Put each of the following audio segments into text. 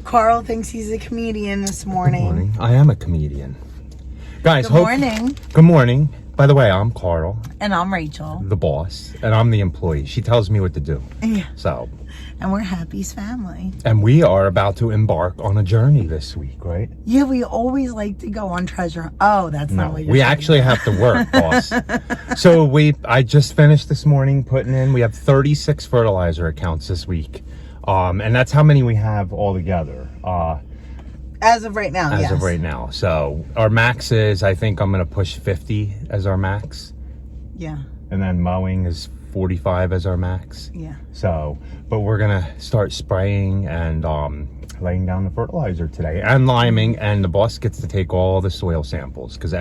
Carl thinks he's a comedian this morning. Good morning. I am a comedian. Guys, Good morning. Good morning. By the way, I'm Carl. And I'm Rachel. The boss. And I'm the employee. She tells me what to do. Yeah. So. And we're Happy's family. And we are about to embark on a journey this week, right? Yeah, we always like to go on treasure. Oh, that's not what you're we saying. actually have to work, boss. So I just finished this morning putting in, we have 36 fertilizer accounts this week. And that's how many we have all together. As of right now, As of right now. So our max is, I think I'm going to push 50 as our max. Yeah. And then mowing is 45 as our max. Yeah. So, but we're going to start spraying and laying down the fertilizer today and liming. And the boss gets to take all the soil samples because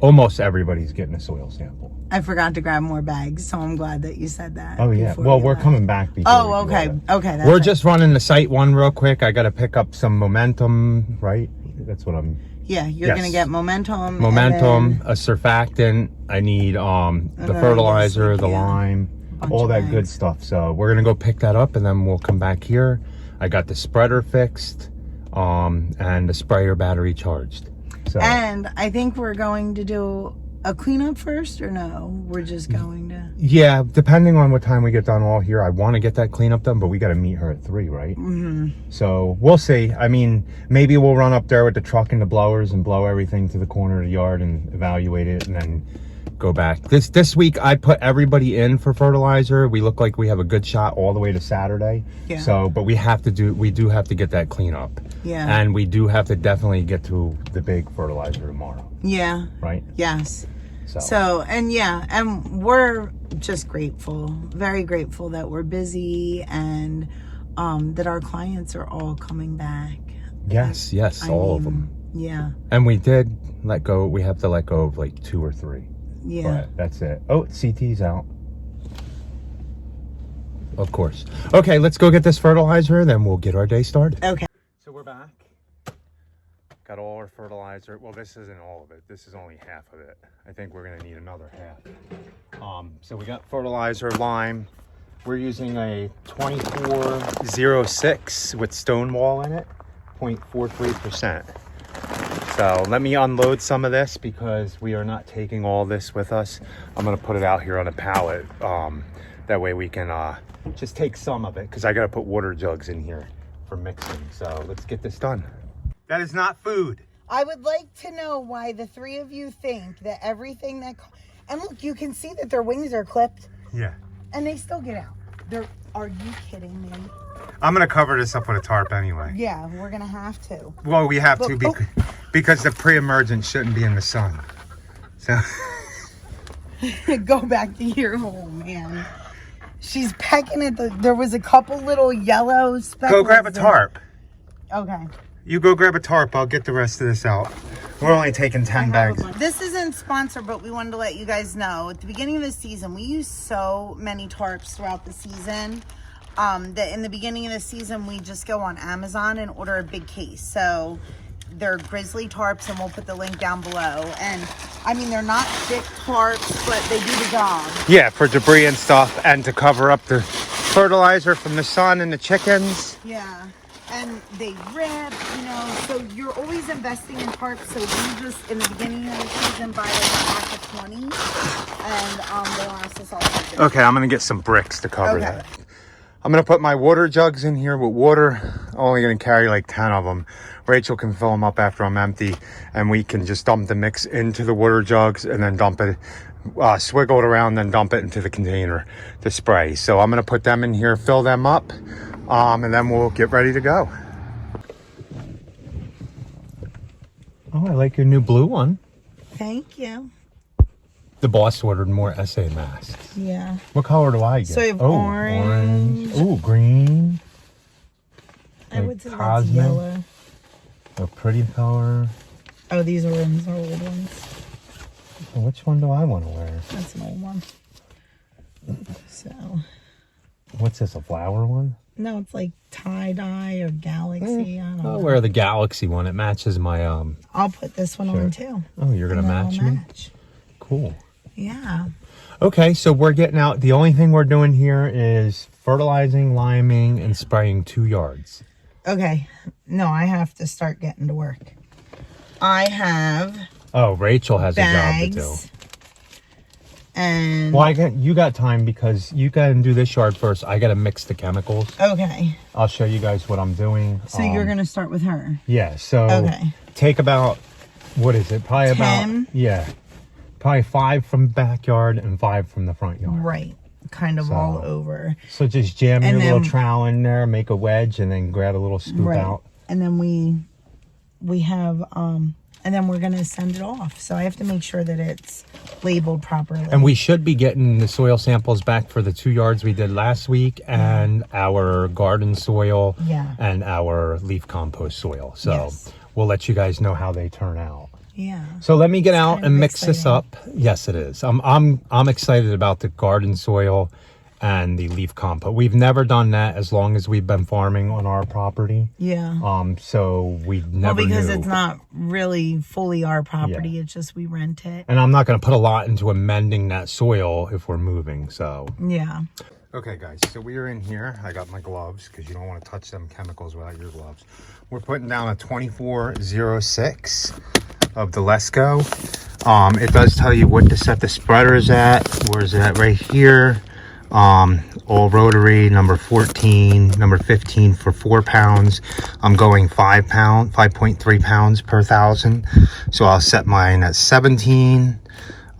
almost everybody's getting a soil sample. I forgot to grab more bags, so I'm glad that you said that. Oh, yeah. Well, we're coming back. Oh, okay. Okay. We're just running the site one real quick. I got to pick up some momentum, right? That's what I'm... Yeah, you're going to get momentum. Momentum, a surfactant. I need the fertilizer, the lime, all that good stuff. So we're going to go pick that up, and then we'll come back here. I got the spreader fixed and the sprayer battery charged. So. And I think we're going to do a cleanup first, or no? We're just going to... Yeah, depending on what time we get done all here. I want to get that cleanup done, but we got to meet her at 3, right? Mm-hmm. So we'll see. I mean, maybe we'll run up there with the truck and the blowers and blow everything to the corner of the yard and evaluate it and then go back. This week, I put everybody in for fertilizer. We look like we have a good shot all the way to Saturday. Yeah. So, but we do have to get that cleanup. Yeah. And we do have to definitely get to the big fertilizer tomorrow. Yeah. Right? Yes. So, and yeah, and we're just grateful, very grateful that we're busy and that our clients are all coming back. Yes, all of them. Yeah. And we did let go, we have to let go of like 2 or 3. Yeah. But that's it. Oh, CT's out. Of course. Okay, let's go get this fertilizer, then we'll get our day started. Okay. So we're back. Got all our fertilizer. Well, this isn't all of it. This is only half of it. I think we're gonna need another half. So we got fertilizer, lime. We're using a 2406 with Stonewall in it, 0.43%. So let me unload some of this because we are not taking all this with us. I'm gonna put it out here on a pallet. That way we can just take some of it because I gotta put water jugs in here for mixing. So let's get this done. That is not food. I would like to know why the 3 of you think that everything that... And look, you can see that their wings are clipped. Yeah. And they still get out. Are you kidding me? I'm going to cover this up with a tarp anyway. Yeah, we're going to have to. Well, we have to because the pre-emergent shouldn't be in the sun. So... Go back to your home, man. She's pecking at there was a couple little yellow speckles. Go grab a tarp. Okay. You go grab a tarp. I'll get the rest of this out. We're only taking 10 bags. This isn't sponsored, but we wanted to let you guys know. At the beginning of the season, we use so many tarps throughout the season that in the beginning of the season, we just go on Amazon and order a big case. So they're grizzly tarps, and we'll put the link down below. And I mean, they're not thick tarps, but they do the job. Yeah, for debris and stuff, and to cover up the fertilizer from the sun and the chickens. Yeah. And they rip, so you're always investing in tarps. So we just, in the beginning of the season, buy like a pack of 20, and they'll last us all season. Okay, I'm going to get some bricks to cover that. I'm going to put my water jugs in here with water. I'm only going to carry like 10 of them. Rachel can fill them up after I'm empty, and we can just dump the mix into the water jugs and then dump it, swiggle it around, then dump it into the container to spray. So I'm going to put them in here, fill them up. And then we'll get ready to go. Oh, I like your new blue one. Thank you. The boss ordered more SA masks. Yeah. What color do I get? So you have orange. Oh, green. I would say that's yellow. A pretty color. Oh, these are ones, are old ones. Well, which one do I want to wear? That's an old one. So. What's this, a flower one? No, it's like tie-dye or galaxy. I don't know. I'll wear the galaxy one. It matches my I'll put this one on too. Oh, you're gonna match me? Cool. Yeah. Okay, so we're getting out. The only thing we're doing here is fertilizing, liming, and spraying 2 yards. Okay. No, I have to start getting to work. I have Oh, Rachel has a job to do. bags. And Well, you got time because you got to do this yard first. I got to mix the chemicals. okay. I'll show you guys what I'm doing. So you're gonna start with her. Yeah. So Okay. take about, what is it? Probably 10? about, yeah, probably 5 from backyard and 5 from the front yard. Right. Kind of all over. So just jam And your little then- trowel in there, make a wedge, and then grab a little scoop Right. out. And then we have and then we're gonna send it off. So I have to make sure that it's labeled properly. And we should be getting the soil samples back for the 2 yards we did last week and our garden soil Yeah. and our leaf compost soil. So Yes. we'll let you guys know how they turn out. Yeah. So let me get out kind and of mix this exciting. up. Yes, it is. I'm excited about the garden soil and the leaf compost. We've never done that as long as we've been farming on our property. Yeah. So we never Well, because knew. it's not really fully our property. It's just we rent it. And I'm not going to put a lot into amending that soil if we're moving. So Yeah. okay, guys, so we are in here. I got my gloves because you don't want to touch them chemicals without your gloves. We're putting down a 2406 of the Lesco. It does tell you what to set the spreaders at. Where is it at? Right here. All rotary, number 14, number 15 for 4 pounds. I'm going 5.3 pounds per thousand. So I'll set mine at 17.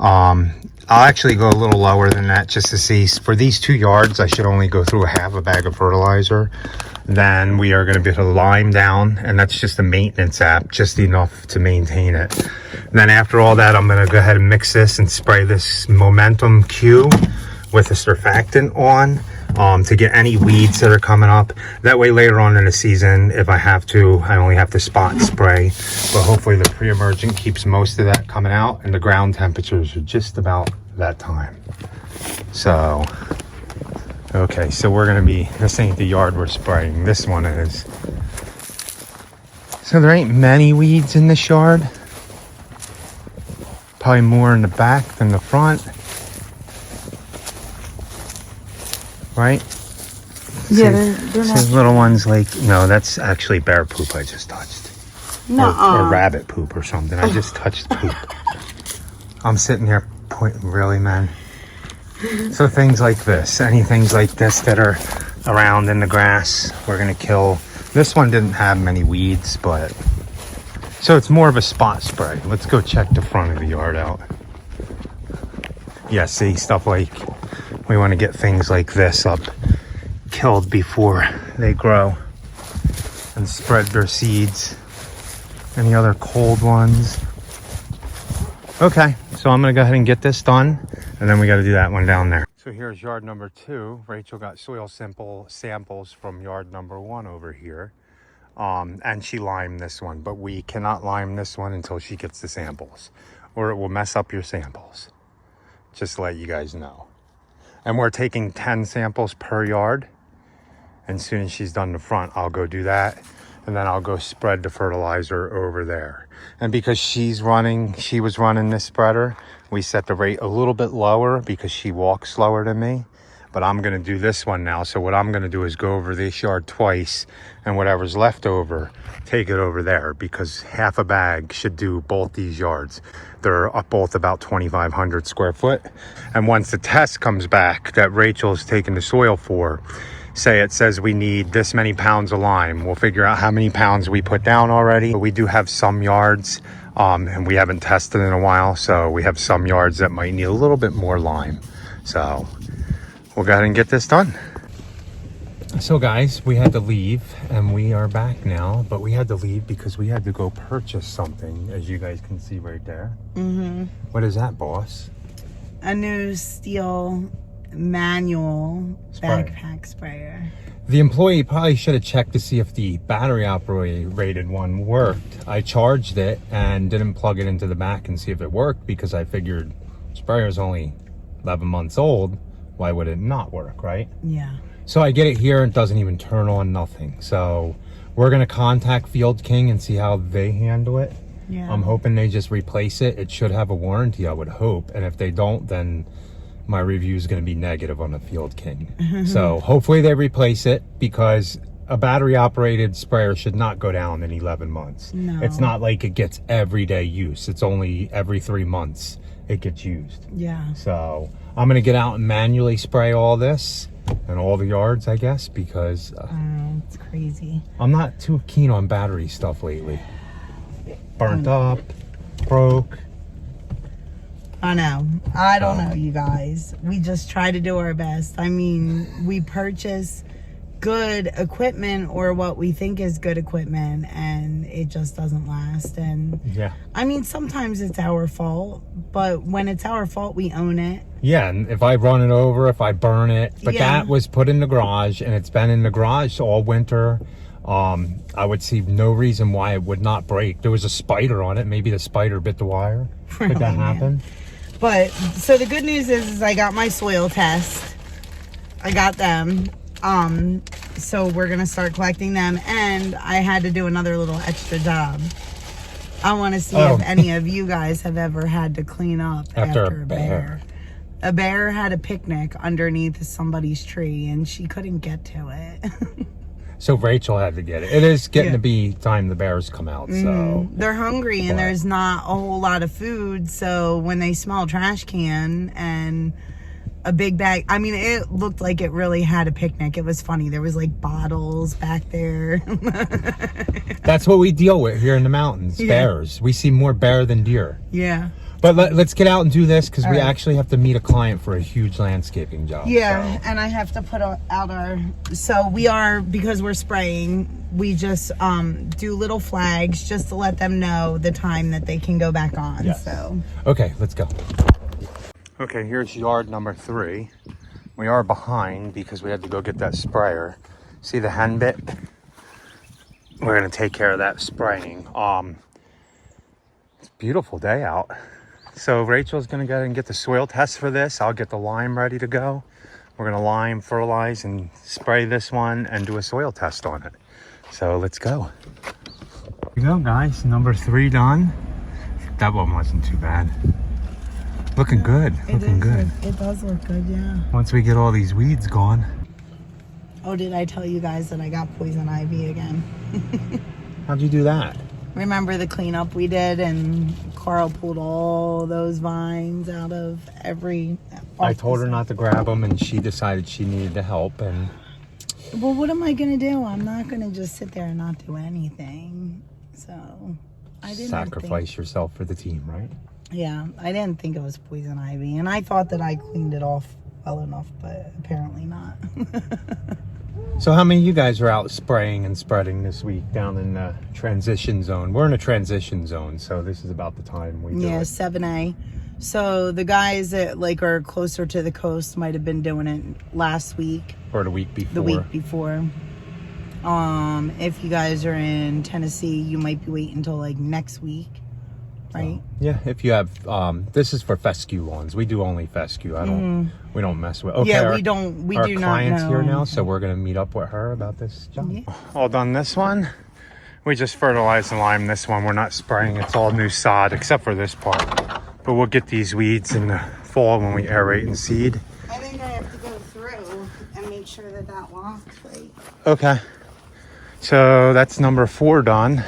I'll actually go a little lower than that just to see. For these 2 yards, I should only go through half a bag of fertilizer. Then we are going to be able to lime down, and that's just a maintenance app, just enough to maintain it. And then after all that, I'm going to go ahead and mix this and spray this Momentum Q with a surfactant on to get any weeds that are coming up. That way later on in the season, if I have to, I only have to spot spray. But hopefully the pre-emergent keeps most of that coming out, and the ground temperatures are just about that time. So, okay, so we're gonna be, this ain't the yard we're spraying, this one is. So there ain't many weeds in this yard. Probably more in the back than the front. Right? Yeah, they're See not. little ones like, no, that's actually bear poop I just touched. No. Or rabbit poop or something. I just touched poop. I'm sitting here pointing, really, man? So things like this, any things like this that are around in the grass, we're gonna kill. This one didn't have many weeds, but, so it's more of a spot spray. Let's go check the front of the yard out. Yeah, see, stuff like, we want to get things like this up killed before they grow and spread their seeds. Any other cold ones? Okay, so I'm gonna go ahead and get this done, and then we got to do that one down there. So here's yard number 2. Rachel got soil samples from yard number 1 over here, and she limed this one, but we cannot lime this one until she gets the samples, or it will mess up your samples. Just to let you guys know. And we're taking 10 samples per yard. And as soon as she's done the front, I'll go do that. And then I'll go spread the fertilizer over there. And because she was running this spreader, we set the rate a little bit lower because she walks slower than me. But I'm going to do this one now. So what I'm going to do is go over this yard twice, and whatever's left over, take it over there, because half a bag should do both these yards. They're up both about 2,500 square foot. And once the test comes back that Rachel's taking the soil for, say it says we need this many pounds of lime, we'll figure out how many pounds we put down already. But we do have some yards, and we haven't tested in a while, so we have some yards that might need a little bit more lime. So we'll go ahead and get this done. So guys, we had to leave, and we are back now, but we had to leave because we had to go purchase something, as you guys can see right there. Mm-hmm. What is that, boss? A new steel manual Sprayer. backpack sprayer. The employee probably should have checked to see if the battery operated one worked. I charged it and didn't plug it into the back and see if it worked, because I figured sprayer's only 11 months old. Why would it not work, right? Yeah. So I get it here, and it doesn't even turn on, nothing. So we're gonna contact Field King and see how they handle it. Yeah. I'm hoping they just replace it. It should have a warranty, I would hope. And if they don't, then my review is gonna be negative on the Field King. So hopefully they replace it, because a battery operated sprayer should not go down in 11 months. No. It's not like it gets everyday use. It's only every 3 months it gets used. Yeah. So I'm gonna get out and manually spray all this and all the yards, I guess, because it's crazy. I'm not too keen on battery stuff lately. Burnt up, broke. I know. I don't know, you guys. We just try to do our best. I mean, we purchase good equipment or what we think is good equipment, and it just doesn't last. And Yeah. I mean, sometimes it's our fault, but when it's our fault, we own it. Yeah, and if I run it over, if I burn it, but Yeah. that was put in the garage, and it's been in the garage all winter. I would see no reason why it would not break. There was a spider on it. Maybe the spider bit the wire. Could that happen? But so the good news is I got my soil test. I got them. So we're gonna start collecting them, and I had to do another little extra job. I want to see if any of you guys have ever had to clean up after a bear. A bear had a picnic underneath somebody's tree, and she couldn't get to it. So Rachel had to get it. It is getting to be time the bears come out. So they're hungry, and there's not a whole lot of food. So when they smell a trash can and a big bag, I mean, it looked like it really had a picnic. It was funny. There was like bottles back there. that's what we deal with here in the mountains. Bears. We see more bear than deer. Yeah. But let's get out and do this, because we actually have to meet a client for a huge landscaping job. Yeah, so. and I have to put out our, so we are, because we're spraying, we just do little flags just to let them know the time that they can go back on. Yes. So Okay, let's go. Okay, here's yard number 3. We are behind because we had to go get that sprayer. See the hen bit? We're gonna take care of that spraying. It's a beautiful day out. So Rachel's gonna go and get the soil test for this. I'll get the lime ready to go. We're gonna lime, fertilize, and spray this one and do a soil test on it. So let's go. Here we go, guys. Number 3 done. That one wasn't too bad. Looking good. Looking good. It does look good, yeah. Once we get all these weeds gone. Oh, did I tell you guys that I got poison ivy again? How'd you do that? Remember the cleanup we did, and Carl pulled all those vines out of every... I told her not to grab them, and she decided she needed to help. And well, what am I gonna do? I'm not gonna just sit there and not do anything. So I didn't sacrifice yourself for the team, right? Yeah, I didn't think it was poison ivy, and I thought that I cleaned it off well enough, but apparently not. So how many of you guys are out spraying and spreading this week down in the transition zone? We're in a transition zone, so this is about the time we do it. 7A. So the guys that like are closer to the coast might have been doing it last week. Or the week before. The week before. If you guys are in Tennessee, you might be waiting until like next week, right? Yeah, if you have, this is for fescue lawns. We do only fescue. We don't mess with. Okay, Yeah, we do not client's know. here now, so we're gonna meet up with her about this job. Yeah. All done this one. We just fertilized and lime this one. We're not spraying. It's all new sod except for this part. But we'll get these weeds in the fall when we aerate and seed. I think I have to go through and make sure that that locks right. Okay. So that's number 4 done.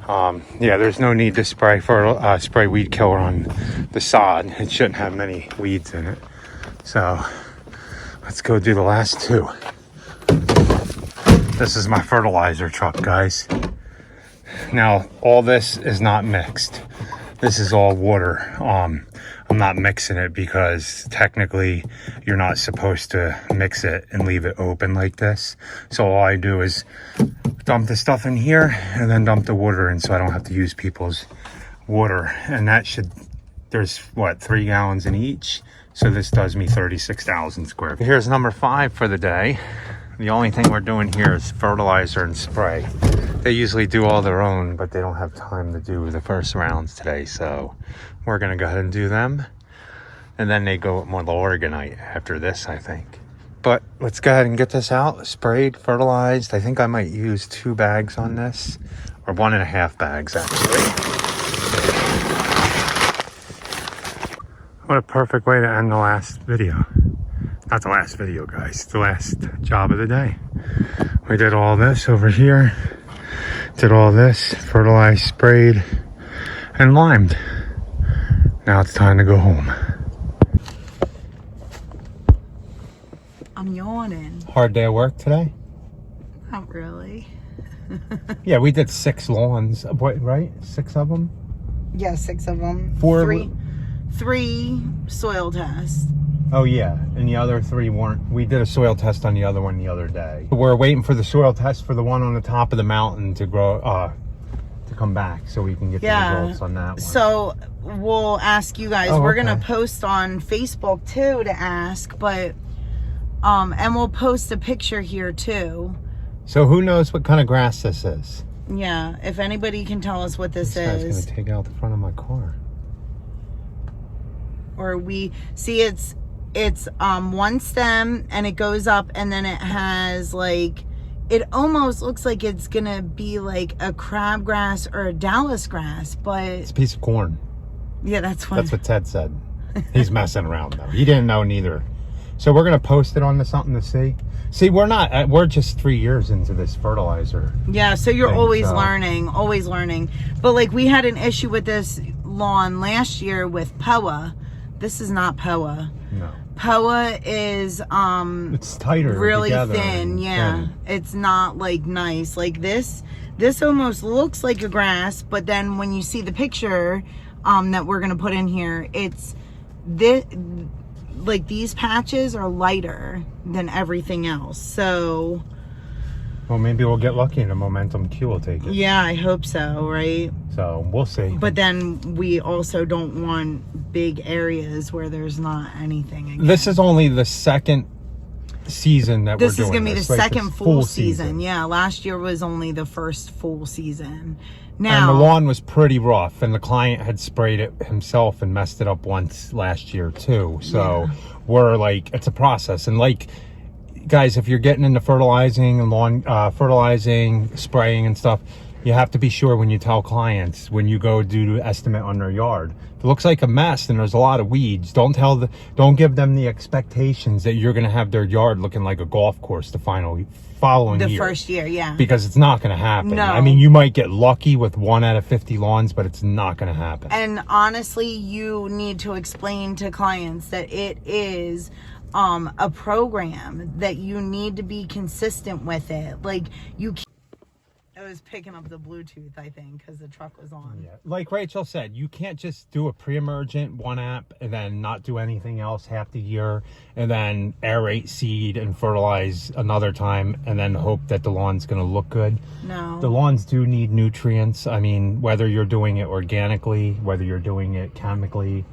Yeah, there's no need to spray spray weed killer on the sod. It shouldn't have many weeds in it. So let's go do the last 2. This is my fertilizer truck, guys. Now, all this is not mixed. This is all water. I'm not mixing it because technically you're not supposed to mix it and leave it open like this. So all I do is dump the stuff in here and then dump the water in, so I don't have to use people's water. And that should, there's what, 3 gallons in each. So this does me 36,000 square feet. Here's number 5 for the day. The only thing we're doing here is fertilizer and spray. They usually do all their own, but they don't have time to do the first rounds today. So we're gonna go ahead and do them. And then they go with more organite after this, I think. But let's go ahead and get this out, sprayed, fertilized. I think I might use 2 bags on this, or 1.5 bags actually. What a perfect way to end the last video. Not the last video, guys. The last job of the day. We did all this over here. Did all this, fertilized, sprayed, and limed. Now it's time to go home. I'm yawning. Hard day of work today? Not really. Yeah, we did 6 lawns, right? 6 of them? Yeah, 6 of them. 4. Three soil tests. Oh yeah, and the other 3 weren't. We did a soil test on the other one the other day. We're waiting for the soil test for the one on the top of the mountain to grow, to come back, so we can get the results on that one. So we'll ask you guys. We're gonna post on Facebook too to ask, but and we'll post a picture here too. So who knows what kind of grass this is? Yeah, if anybody can tell us what this guy's is. gonna take out the front of my car. Or we see it's one stem and it goes up, and then it has like, it almost looks like it's gonna be like a crabgrass or a Dallas grass, but it's a piece of corn. Yeah, that's what Ted said. He's messing around though. He didn't know neither. So we're gonna post it onto something to see. See, we're just 3 years into this fertilizer. Yeah, so you're always learning. But like, we had an issue with this lawn last year with POA. This is not POA. No. POA is it's tighter, really thin. Yeah, it's not like nice. Like this almost looks like a grass, but then when you see the picture that we're gonna put in here, it's this, like these patches are lighter than everything else. So well, maybe we'll get lucky and the momentum Q will take it. Yeah, I hope so, right? So we'll see. But then we also don't want big areas where there's not anything again. This is only the second season that we're doing. This is gonna be the second full season. Yeah, last year was only the first full season. Now, and the lawn was pretty rough, and the client had sprayed it himself and messed it up once last year too. So we're like, it's a process. And like, guys, if you're getting into fertilizing and lawn fertilizing, spraying and stuff, you have to be sure when you tell clients, when you go do the estimate on their yard, if it looks like a mess and there's a lot of weeds, don't give them the expectations that you're going to have their yard looking like a golf course the following year. First year, yeah. Because it's not going to happen. No. I mean, you might get lucky with 1 out of 50 lawns, but it's not going to happen. And honestly, you need to explain to clients that it is a program, that you need to be consistent with it. Like, you can't. I was picking up the Bluetooth, I think, because the truck was on. Yeah. Like Rachel said, you can't just do a pre-emergent one app and then not do anything else half the year, and then aerate, seed, and fertilize another time, and then hope that the lawn's going to look good. No. The lawns do need nutrients. I mean, whether you're doing it organically, whether you're doing it chemically.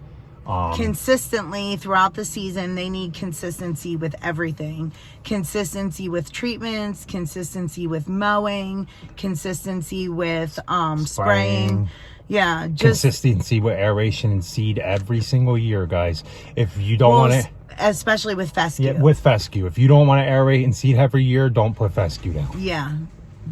Consistently throughout the season, they need consistency with everything. Consistency with treatments, consistency with mowing, consistency with spraying. Yeah, just consistency with aeration and seed every single year, guys. If you don't want to, especially with fescue. Yeah, with fescue. If you don't want to aerate and seed every year, don't put fescue down. Yeah,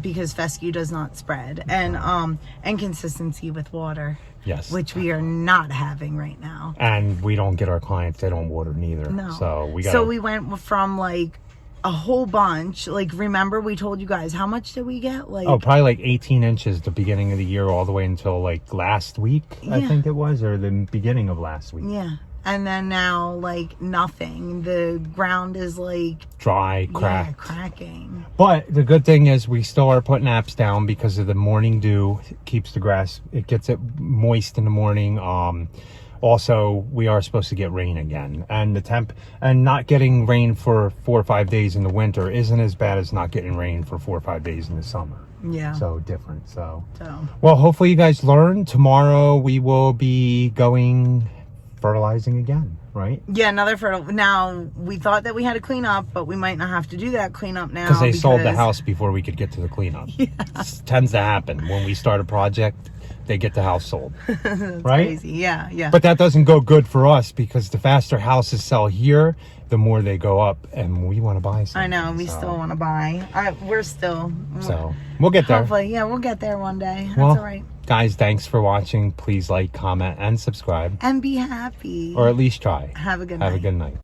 because fescue does not spread. And consistency with water. Yes. Which we are not having right now. And we don't get our clients, they don't water neither. No. So we went from like a whole bunch. Like, remember we told you guys, how much did we get? Like, probably like 18 inches at the beginning of the year, all the way until like last week, I think it was, or the beginning of last week. Yeah. And then now, like, nothing. The ground is like dry, cracked. Yeah, cracking. But the good thing is we still are putting apps down because of the morning dew. It keeps the grass, it gets it moist in the morning. Also, we are supposed to get rain again, and the temp, and not getting rain for 4 or 5 days in the winter isn't as bad as not getting rain for 4 or 5 days in the summer. Yeah. So different. So well, hopefully you guys learn. Tomorrow we will be going fertilizing again, right? Yeah, another fertile. Now, we thought that we had to clean up, but we might not have to do that cleanup now. Because they sold the house before we could get to the cleanup. Yeah. It tends to happen. When we start a project, they get the house sold. Right? Crazy. Yeah, yeah. But that doesn't go good for us, because the faster houses sell here, the more they go up, and we want to buy something. I know, we still want to buy. So, we'll get there. Hopefully, yeah, we'll get there one day. That's all right. Guys, thanks for watching. Please like, comment, and subscribe. And be happy. Or at least try. Have a good night. Have a good night.